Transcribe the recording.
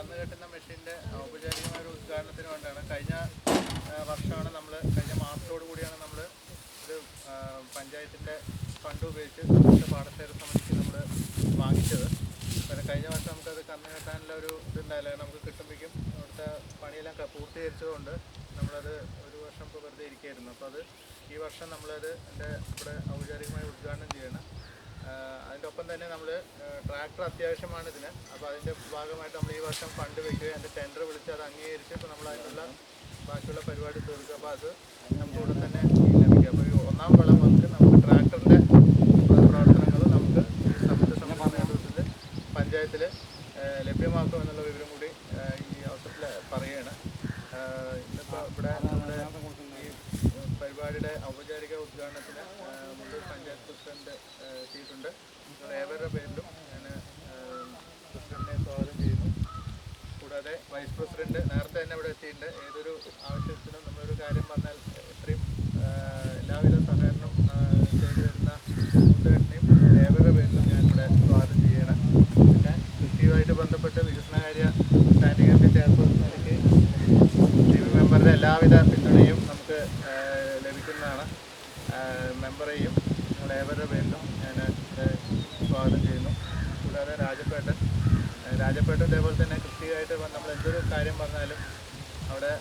കന്ന് കെട്ടുന്ന മെഷീൻ്റെ ഔപചാരികമായ ഒരു ഉദ്ഘാടനത്തിന് വേണ്ടിയാണ്. കഴിഞ്ഞ വർഷമാണ് കഴിഞ്ഞ മാസത്തോടു കൂടിയാണ് നമ്മൾ ഇത് പഞ്ചായത്തിൻ്റെ ഫണ്ട് ഉപയോഗിച്ച് നമ്മുടെ പാടശേഖര സമിതിക്ക് നമ്മൾ വാങ്ങിച്ചത്. പിന്നെ കഴിഞ്ഞ വർഷം നമുക്കത് കന്ന് കെട്ടാനുള്ള ഒരു ഇതുണ്ടായില്ല. നമുക്ക് കിട്ടുമ്പോഴേക്കും അവിടുത്തെ പണിയെല്ലാം പൂർത്തീകരിച്ചതുകൊണ്ട് നമ്മളത് ഒരു വർഷം ഇപ്പോൾ വെറുതെ ഇരിക്കുകയായിരുന്നു. അപ്പോൾ അത് ഈ വർഷം നമ്മളത് ഇവിടെ ഔപചാരികമായി ഉദ്ഘാടനം ചെയ്യണം. അതിൻ്റെ ഒപ്പം തന്നെ നമ്മൾ ട്രാക്ടർ അത്യാവശ്യമാണ് ഇതിന്. അപ്പോൾ അതിൻ്റെ ഭാഗമായിട്ട് നമ്മൾ ഈ വർഷം ഫണ്ട് വയ്ക്കുകയും അതിൻ്റെ ടെൻഡർ വിളിച്ച് അത് അംഗീകരിച്ച് ഇപ്പോൾ നമ്മൾ അതിനുള്ള ബാക്കിയുള്ള പരിപാടി തീർക്കുക. അപ്പോൾ അത് നമുക്ക് ഉടൻ തന്നെ ലഭിക്കുക. അപ്പോൾ ഈ ഒന്നാം വളം നമുക്ക് ട്രാക്ടറിൻ്റെ പ്രവർത്തനങ്ങൾ നമുക്ക് സമിതി നേതൃത്വത്തിൽ പഞ്ചായത്തിൽ ലഭ്യമാക്കും എന്നുള്ള വിവരം കൂടി ഈ അവസരത്തിൽ പറയുകയാണ്. ഇന്നിപ്പോൾ ഇവിടെ നമ്മുടെ ഈ പരിപാടിയുടെ ഔപചാരിക ഉദ്ഘാടനത്തിന് മുമ്പ് പഞ്ചായത്ത് പ്രസിഡന്റ് എത്തിയിട്ടുണ്ട്. ഏവരുടെ പേരിലും ഞാൻ പ്രസിഡന്റിനെ സ്വാഗതം ചെയ്യുന്നു. കൂടാതെ വൈസ് പ്രസിഡന്റ് നേരത്തെ തന്നെ ഇവിടെ എത്തിയിട്ടുണ്ട്. ഏതൊരു ആവശ്യത്തിനും നമ്മളൊരു കാര്യം പറഞ്ഞാൽ എത്രയും എല്ലാവിധ സഹകരണം ചെയ്തു വരുന്ന കൂട്ടുകാരനെയും ഏവരുടെ പേരിലും ഞാൻ ഇവിടെ സ്വാഗതം ചെയ്യണം. പിന്നെ കൃഷിയുമായിട്ട് ബന്ധപ്പെട്ട് വികസനകാര്യ സ്റ്റാൻഡിംഗ് കമ്മിറ്റി ചെയർപേഴ്സൺ നിലയ്ക്ക് മെമ്പറുടെ എല്ലാവിധ പിന്തുണയും നമുക്ക് ലഭിക്കുന്നതാണ്. മെമ്പറെയും നിങ്ങൾ ഏവരുടെ പേരിലും ഞാൻ സ്വാഗതം ചെയ്യുന്നു. കൂടാതെ രാജപ്പേട്ടൻ ഇതേപോലെ തന്നെ കൃഷിയായിട്ട് നമ്മൾ എന്തൊരു കാര്യം പറഞ്ഞാലും അവിടെ